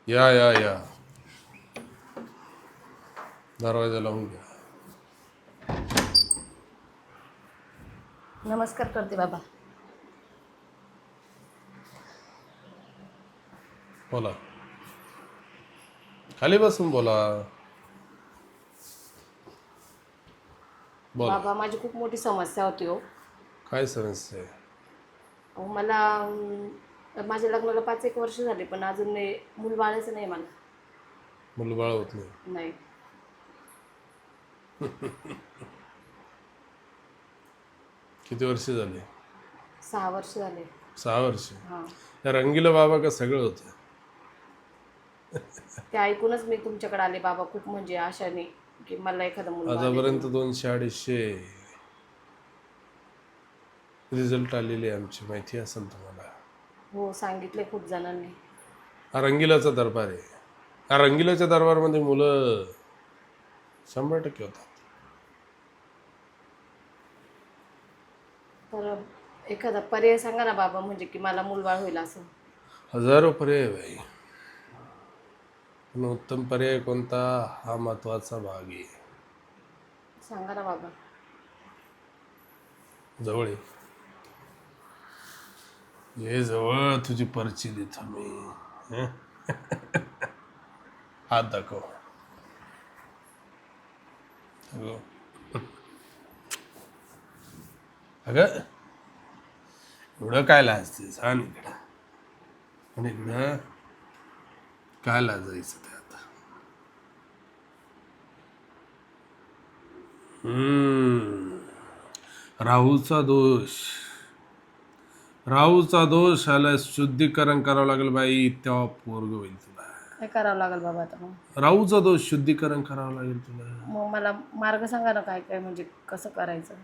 या या या, दरवाजा लावून घ्या. नमस्कार करते बाबा. बोला, खाली बसून बोला. बोला, बाबा माझी खूप मोठी समस्या होती हो. काय समस्या आहे? अहो, मला माझ्या लग्नाला 5-1 वर्ष झाली पण अजून मूल बाळाचं नाही मला. मुलबाळ होत नाही? नाही. किती वर्ष झाले? 6 वर्ष झाले. 6 वर्ष. हां. या रंगीला बाबा का सगळं होतं? ते ऐकूनच मी तुमच्याकडे आले बाबा, खूप म्हणजे आशाने की मला एखादं मुलगा आतापर्यंत 200-250 रिझल्ट आलेले आमचे, माहिती असेल तुम्हाला. हो, सांगितले खूप जणांनी. हा रंगिलाचा दरबार आहे. हा रंगिलाच्या दरबारमध्ये मुलं 100% होतात. तर एखादा पर्याय सांगा ना बाबा, म्हणजे की मला मूलबाळ होईल असं. हजारो पर्याय भाई, पण उत्तम पर्याय कोणता हा महत्वाचा भाग आहे. सांगा ना बाबा. जवळ आहे. ये जवळ तुझी पर्ची देतो मी. हं? हात दाखव. अगं अगं, एवढं काय लाजतेस? हा इकडं, आणि इकडं काय लाजायचं ते आता? राहूचा दोष, राहूचा दोष आला. शुद्धीकरण करावं लागेल बाई, तेव्हा पोरग होईल तुला. काय करावं लागेल बाबा आता मग? राहूचा दोष शुद्धीकरण करावं लागेल तुला. मग मला मार्ग सांगा ना, काय काय म्हणजे कसं करायचं.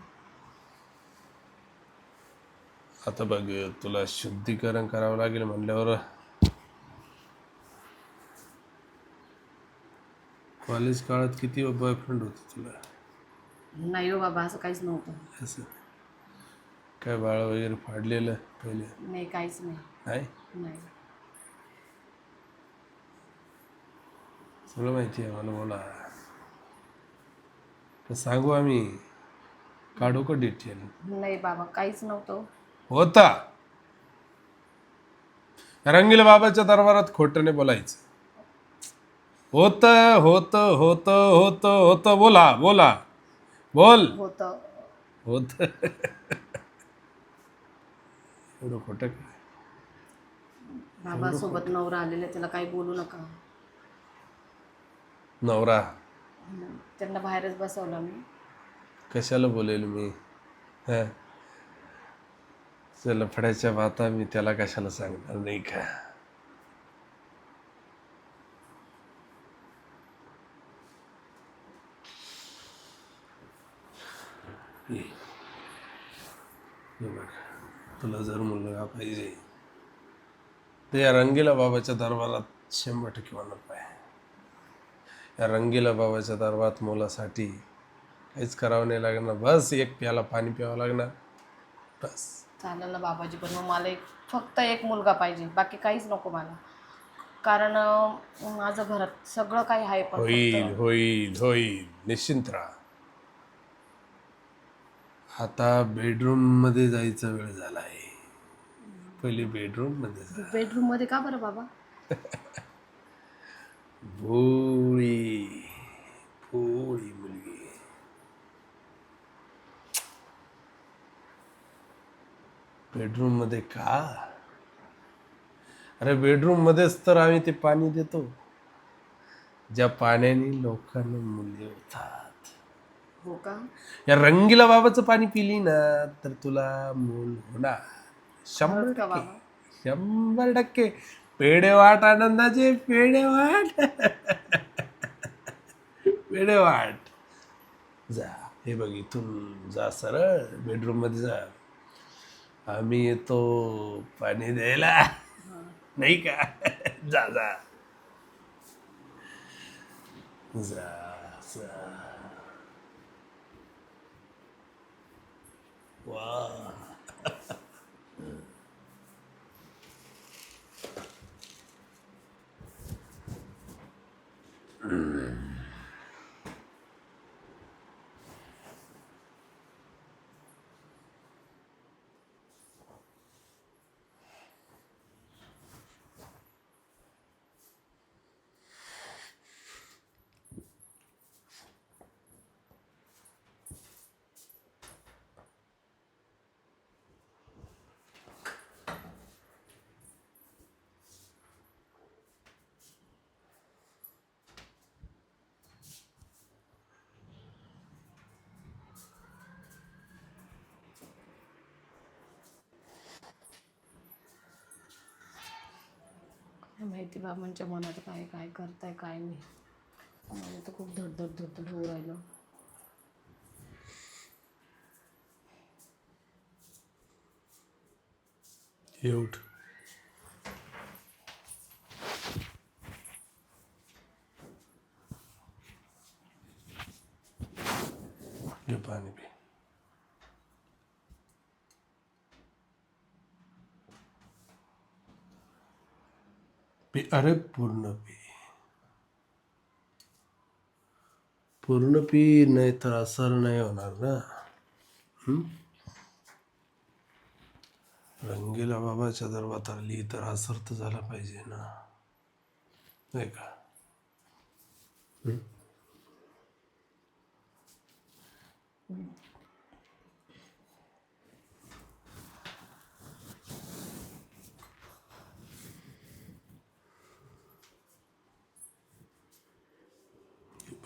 आता बघ, तुला शुद्धीकरण करावं लागेल म्हणल्यावर कॉलेज काळात किती बॉयफ्रेंड होते तुला? नाही हो बाबा, असं काहीच नव्हतं. असं काय बाळ वगैरे फाडलेलं पहिले? नाही, काहीच नाही. नाही, नाही. सगळं माहिती आहे मला. बोला, तर सांगू आम्ही, काढू का डिटेल? नाही बाबा, काहीच नव्हतं. होता. रंगीला बाबाच्या दरबारात खोटं नाही बोलायचं. होत होत होत होत होत, बोला बोला, बोल. होतं. होत. एवढं खोटं काय? बाबा सोबत नवरा आलेला, त्याला काही बोलू नका. नवरा त्यांना बाहेरच बसवलं मी. कशाला बोलेल मी? हा, लफड्याच्या बाता मी त्याला कशाला सांगणार नाही का? हे बघ, तुला जर मुलगा पाहिजे तर या रंगीला बाबाच्या दरबारात 100% होणार पाहिजे. या रंगीला बाबाच्या दरबारात मुलासाठी काहीच करावं नाही लागणार. बस एक प्याला पाणी प्यावं लागणार, बस. चालेल ना बाबाजी, पण मग मला फक्त एक मुलगा पाहिजे, बाकी काहीच नको मला. कारण माझं घरात सगळं काही आहे, पण फक्त होईल होईल होईल, निश्चिंत राहा. आता बेडरूम मध्ये जायचा वेळ झालाय. पहिले बेडरूम मध्ये जा. बेडरूम मध्ये का बरं बाबा? भोळी भोळी मुलगी. बेडरूम मध्ये का? अरे बेडरूम मध्येच तर आम्ही ते पाणी देतो ज्या पाण्याने लोकांना मूल्य होतात. हो का? या रंगीला बाबाचं पाणी पिली ना तर तुला मूल होणार. खरंच का 100%, बाबा? 100%. पेढे वाट आनंदाचे, पेढे वाट. पेढे वाट. जा, हे बघ, इथून जा सरळ बेडरूम मध्ये जा. आम्ही येतो पाणी द्यायला, नाही का? जा जा जा जा. वा, काय माहिती बाबांच्या मनात काय काय करताय काय नाही. मला तर खूप धडधड धडधड होऊ राहिलं. ये उठ. ये पाणी पी. पी. अरे पूर्ण पी. पूर्ण पी, नाही तर असर नाही होणार ना. रंगीला बाबाच्या दरबारात आली तर असर तर झाला पाहिजे ना, नाही का?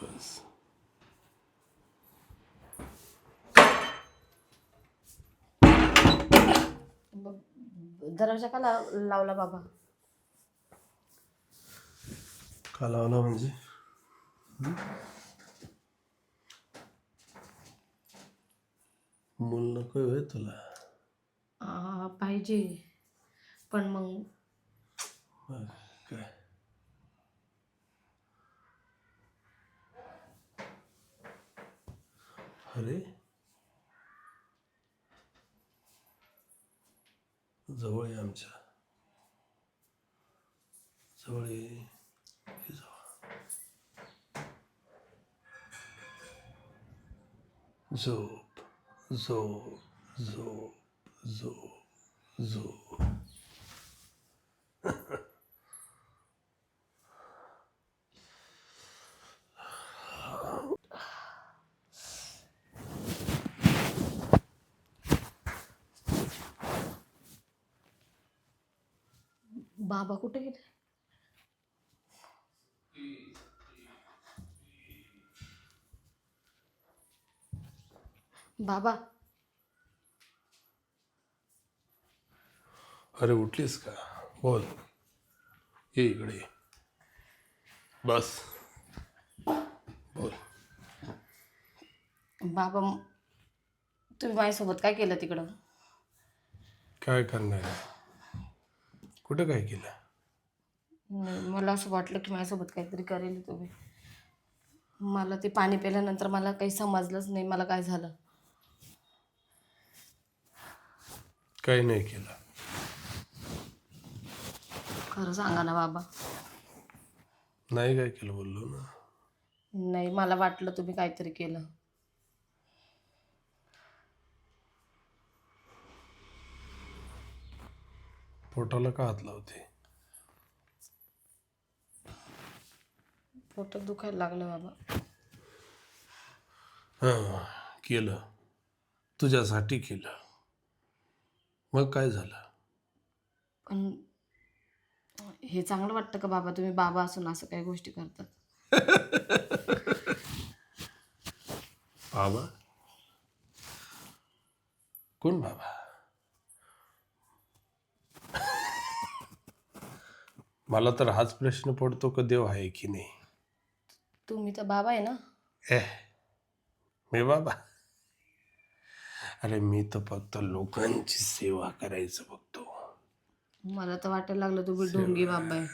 बस. दरवाजा का लावला बाबा? का लावला म्हणजे? मूल नको होय तुला? पाहिजे, पण मग काय? अरे जवळ आहे आमच्या, जवळ ये. हे झोप झोप झोप झोप झोप. बाबा कुठे गेले? बाबा, अरे उठलीस का? बोल. ये इकडे. बस बोल. बाबा तुम्ही माझ्यासोबत काय केलं तिकडं? काय करणार आहे? कुठं काय केलं? मला असं वाटलं की माझ्यासोबत काहीतरी करेल तुम्ही. मला ते पाणी प्यायल्यानंतर मला काही समजलंच नाही मला काय झालं. काही नाही केलं. खरं सांगा ना बाबा. नाही काय केलं बोललो ना. नाही, मला वाटलं तुम्ही काहीतरी केलं. पोटाला का हात लावते? पोटात दुखायला लागलं बाबा. हां, केलं. तुझ्यासाठी केलं. मग काय झालं? पण हे चांगलं वाटतं का बाबा? तुम्ही बाबा असून असं काही गोष्टी करतात. बाबा? कोण बाबा? मला तर हाच प्रश्न पडतो का देव आहे की नाही. तुम्ही तर बाबा आहे ना. मी बाबा? अरे मी तर फक्त लोकांची सेवा करायचं बघतो. मला तर वाटायला लागलं तुम्ही ढोंगी बाबा आहे.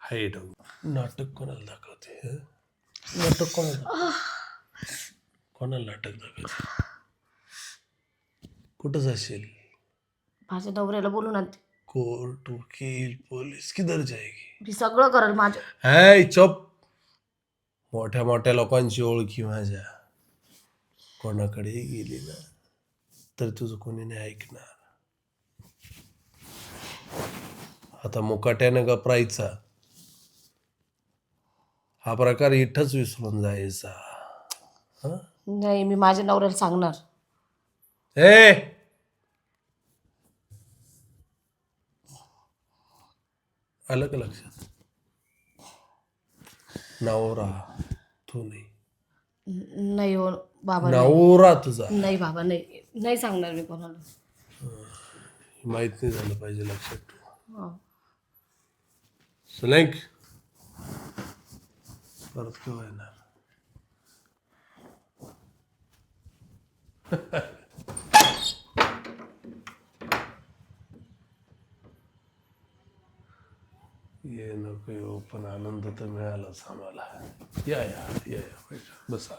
हाय ढोंग. नाटक कोणाला दाखवते? नाटक कोणाला? कोणाला नाटक दाखवते? कुठं जाशील? माझ्या नवऱ्याला बोलून आणते. कोर्ट, वकील, पोलीस किधर जाएगी? मी सगळं करेल माझ्या. है चुप. मोठ्या मोठ्या लोकांची ओळखी माझ्या, कोणाकडेही गेली ना तर तुझं कोणी नाही ऐकणार. आता मुकाट्यानं गपरायचा हा प्रकार इथंच विसरून जायचा. हं? नाही, मी माझ्या नवऱ्याला सांगणार. ए आलं का लक्षात? नवरा तू नाही, नाही हो बाबा, नाही. नवरा तुझा. नाही बाबा, नाही, नाही सांगणार मी कोणाला. माहित नाही झालं पाहिजे, लक्षात ठेव. हो. सुलेख परत केव्हा येणार? ये नको येऊ, पण आनंद तर मिळालाच आम्हाला. या या या या, बैठा, बसा.